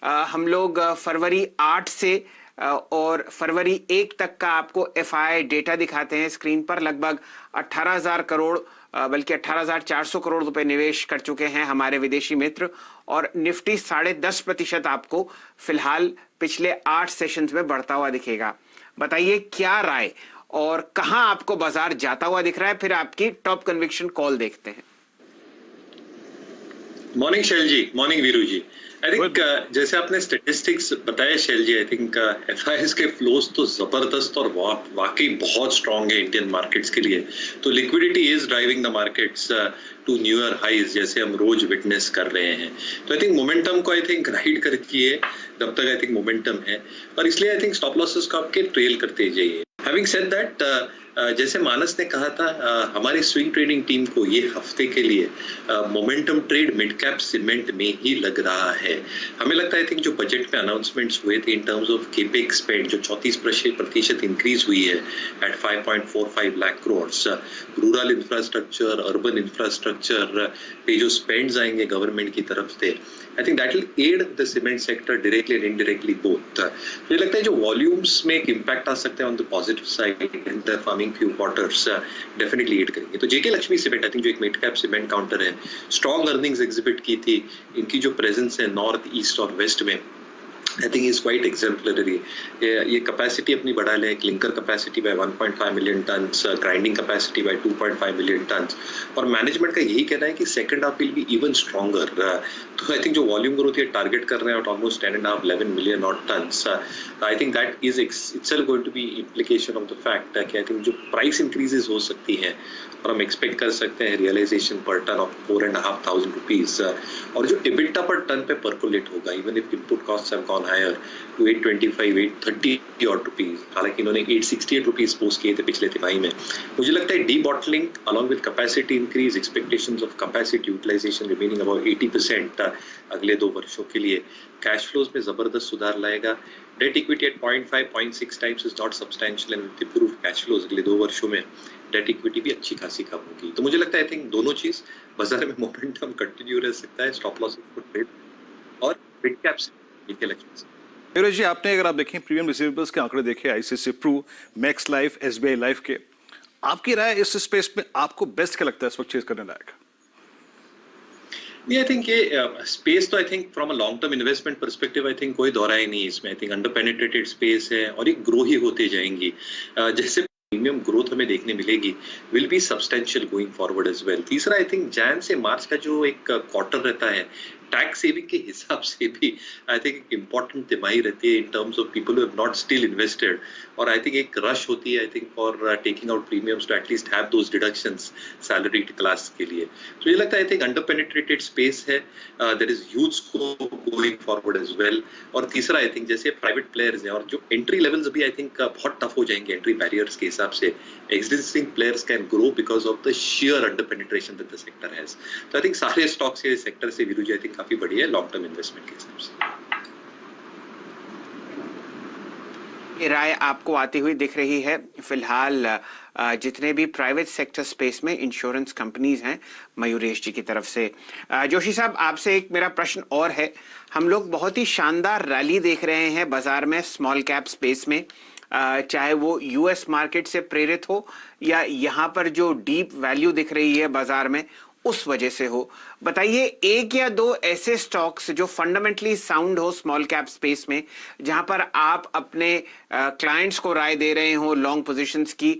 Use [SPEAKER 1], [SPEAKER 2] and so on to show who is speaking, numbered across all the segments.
[SPEAKER 1] हम लोग फरवरी 8 से और फरवरी 1 तक का आपको एफआई डेटा दिखाते हैं स्क्रीन पर। लगभग 18,000 करोड़ बल्कि 18,400 करोड़ रुपए निवेश कर चुके हैं हमारे विदेशी मित्र, और निफ्टी 10.5% आपको फिलहाल पिछले 8 सेशंस में बढ़ता हुआ दिखेगा। बताइए क्या राय और कहां आपको बाजार जाता हुआ दिख रहा है, फिर आपकी टॉप कन्विक्शन कॉल देखते हैं।
[SPEAKER 2] Morning Shail ji, morning Viru ji. I think जैसे आपने स्टेटिस्टिक्स बताया Shail ji, I think FIIs के फ्लोज तो जबरदस्त और वाकई बहुत स्ट्रांग है इंडियन मार्केट्स के लिए। तो liquidity is driving the markets to newer highs, जैसे हम रोज विटनेस कर रहे हैं। तो आई थिंक मोमेंटम को आई थिंक राइड करके जब तक आई थिंक मोमेंटम है, और इसलिए आई थिंक स्टॉप लॉसेस को आपके ट्रेल करते जाइए। हैविंग सेड दैट, जैसे मानस ने कहा था, हमारी स्विंग ट्रेडिंग टीम को ये हफ्ते के लिए momentum trade mid cap cement में ही लग रहा है। हमें लगता है आई थिंक जो बजट में अनाउंसमेंट्स हुए थे in terms of capex spend, जो 34% इंक्रीज हुई है at 5.45 lakh crore, rural infrastructure, urban infrastructure पे जो स्पेंड्स आएंगे गवर्नमेंट की तरफ से, I think that will aid the cement sector directly and indirectly both. मुझे लगता है जो वॉल्यूम्स में एक इम्पैक्ट आ सकते हैं on the positive side in the coming few quarters definitely add करेंगे। तो JK Lakshmi cement I think जो एक मिड कैप सीमेंट काउंटर है, स्ट्रॉन्ग अर्निंग्स एग्जिबिट की थी। इनकी जो प्रेजेंस है नॉर्थ, ईस्ट और वेस्ट में, I think is quite exemplary. ये कैपेसिटी अपनी बढ़ा ले, clinker capacity by 1.5 million tons, grinding capacity by 2.5 million tons, और मैनेजमेंट का यही कहना है कि second half will be even stronger. तो आई थिंक जो वॉल्यूम ग्रोथ ये टारगेट कर रहे हैं ऑलमोस्ट 10.5-11 मिलियन और tons, I think that is itself going to be implication of the fact कि आई थिंक जो प्राइस इंक्रीजेस हो सकती हैं, और हम एक्सपेक्ट कर सकते हैं रियलाइजेशन पर टन ऑफ 4,500 रुपीज, और जो EBITDA पर टन पे परकोलेट होगा even if input costs have gone higher to 825-830 और रुपीज। हालांकि इन्होंने 868 रुपीज पोस्ट किए थे पिछले तिमाही में। मुझे लगता है de bottling along with capacity increase, expectations of capacity utilization remaining about 80% अगले 2 वर्षों के लिए कैश फ्लोज में जबरदस्त सुधार लाएगा। Debt equity at 0.5-0.6 times is not substantial, and with improved cash flows अगले 2 वर्षों में डेट इक्विटी भी अच्छी खासी कम होगी। तो मुझे लगता है आई थिंक दोनों चीज बाजार में मोमेंटम कंटिन्यू रह सकता है, स्टॉप लॉस को ट्रेड और मिड कैप्स के लक्ष्य।
[SPEAKER 3] वीरू जी, आपने अगर आप देखें प्रीमियम रिसीवेबल्स के आंकड़े देखे ICICI Pru, Max Life, SBI Life के, आपकी राय इस स्पेस में आपको बेस्ट क्या लगता है इस वक्त चेज करने लायक?
[SPEAKER 2] आई थिंक ये स्पेस तो I think from a long term investment perspective I think कोई दौरा ही नहीं इसमें। आई थिंक अंडर पेनिट्रेटेड स्पेस है और ये ग्रो ही होती जाएंगी। जैसे प्रीमियम ग्रोथ हमें देखने मिलेगी will be substantial going forward as well. तीसरा आई थिंक जैन से मार्च का जो एक क्वार्टर रहता है, टैक्स सेविंग के हिसाब से भी आई थिंक एक इम्पॉर्टेंट तिमाही रहती है in terms of people who have not still invested, और आई थिंक एक रश होती है I think for taking out premiums to at least have those deductions salaried class के लिए। तो ये लगता है I think under penetrated space है, there is huge scope going forward as well. और तीसरा आई थिंक जैसे प्राइवेट प्लेयर्स हैं और जो एंट्री लेवल्स भी आई थिंक बहुत टफ हो जाएंगे एंट्री बैरियर्स के हिसाब से, existing players can grow because of the share under penetration that the sector has. तो आई थिंक सारे स्टॉक्स ये सेक्टर से वीरू जी आई थिंक काफी बढ़िया है लॉन्ग टर्म इन्वेस्टमेंट के हिसाब से।
[SPEAKER 1] ये राय आपको आती हुई दिख रही है। फिलहाल जितने भी प्राइवेट सेक्टर स्पेस में इंश्योरेंस कंपनीज हैं मयूरेश जी की तरफ से। जोशी साहब, आपसे एक मेरा प्रश्न और है। हम लोग बहुत ही शानदार रैली देख रहे हैं बाजार में स्मॉल कैप स्पेस में, चाहे वो यूएस मार्केट से प्रेरित हो या यहाँ पर जो डीप वैल्यू दिख रही है बाजार में उस वजह से हो। बताइए एक या दो ऐसे स्टॉक्स जो फंडामेंटली साउंड हो स्मॉल कैप स्पेस में, जहां पर आप अपने क्लाइंट्स को राय दे रहे हो लॉन्ग पोजीशंस की,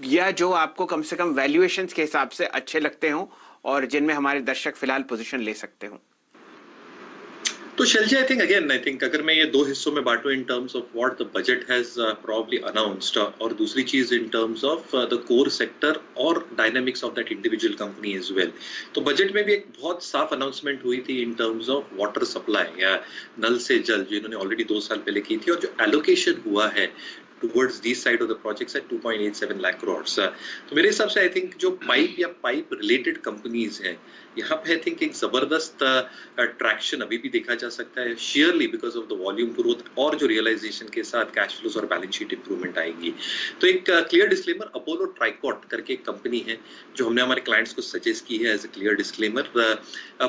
[SPEAKER 1] या जो आपको कम से कम वैल्यूएशंस के हिसाब से अच्छे लगते हो और जिनमें हमारे दर्शक फिलहाल पोजीशन ले सकते हो।
[SPEAKER 2] तो शैलजी आई थिंक अगर मैं ये 2 हिस्सों में बांटूं in terms of what the budget has probably announced, और दूसरी चीज in terms of the core sector और dynamics of that individual company as well. तो बजट में भी एक बहुत साफ अनाउंसमेंट हुई थी in terms of water supply या नल से जल, जो इन्होंने ऑलरेडी 2 साल पहले की थी, और जो एलोकेशन हुआ है towards these side of the projects at 2.87 lakh crores. तो मेरे हिसाब से आई थिंक जो पाइप या पाइप रिलेटेड कंपनीज हैं यहाँ पे आई थिंक एक जबरदस्त ट्रैक्शन अभी भी देखा जा सकता है शेयरली because of the volume growth और जो रियलाइजेशन के साथ कैश फ्लोज और बैलेंस शीट इंप्रूवमेंट आएगी। तो एक क्लियर डिस्क्लेमर, अपोलो ट्राइकॉट करके एक कंपनी है जो हमने हमारे क्लाइंट्स को सजेस्ट की है एज ए क्लियर डिस्क्लेमर।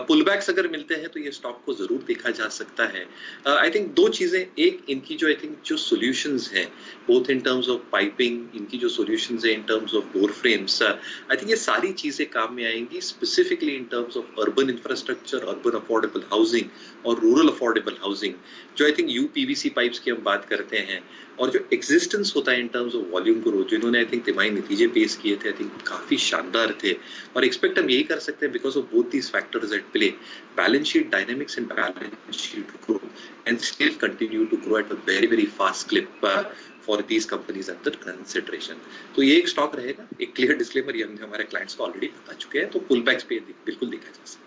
[SPEAKER 2] पुलबैक्स अगर मिलते हैं तो ये स्टॉक को जरूर देखा जा सकता है। आई थिंक दो चीजें, एक इनकी जो आई थिंक जो सॉल्यूशंस हैं both in terms of piping, इनकी जो सॉल्यूशंस है in terms of door frames, I think ये सारी चीजें काम में आएंगी specifically in terms of urban infrastructure, urban affordable housing और रूरल अफोर्डेबल हाउसिंग। जो आई थिंक यूपीवीसी पाइप्स की हम बात करते हैं और जो एग्जिस्टेंस होता है in terms of volume growth, जो इन्होंने आई थिंक तिमाही नतीजे पेश किए थे आई थिंक काफी शानदार थे और एक्सपेक्ट हम यही कर सकते हैं because of both these factors at play, balance sheet dynamics and balance sheet grow and still continue to grow at a very fast clip for these companies under consideration. तो ये एक स्टॉक रहेगा। एक क्लियर डिस्क्लेमर ये हमने हमारे clients को already बता चुके हैं, तो पुल बैक्स पे बिल्कुल देखा जा सकता है।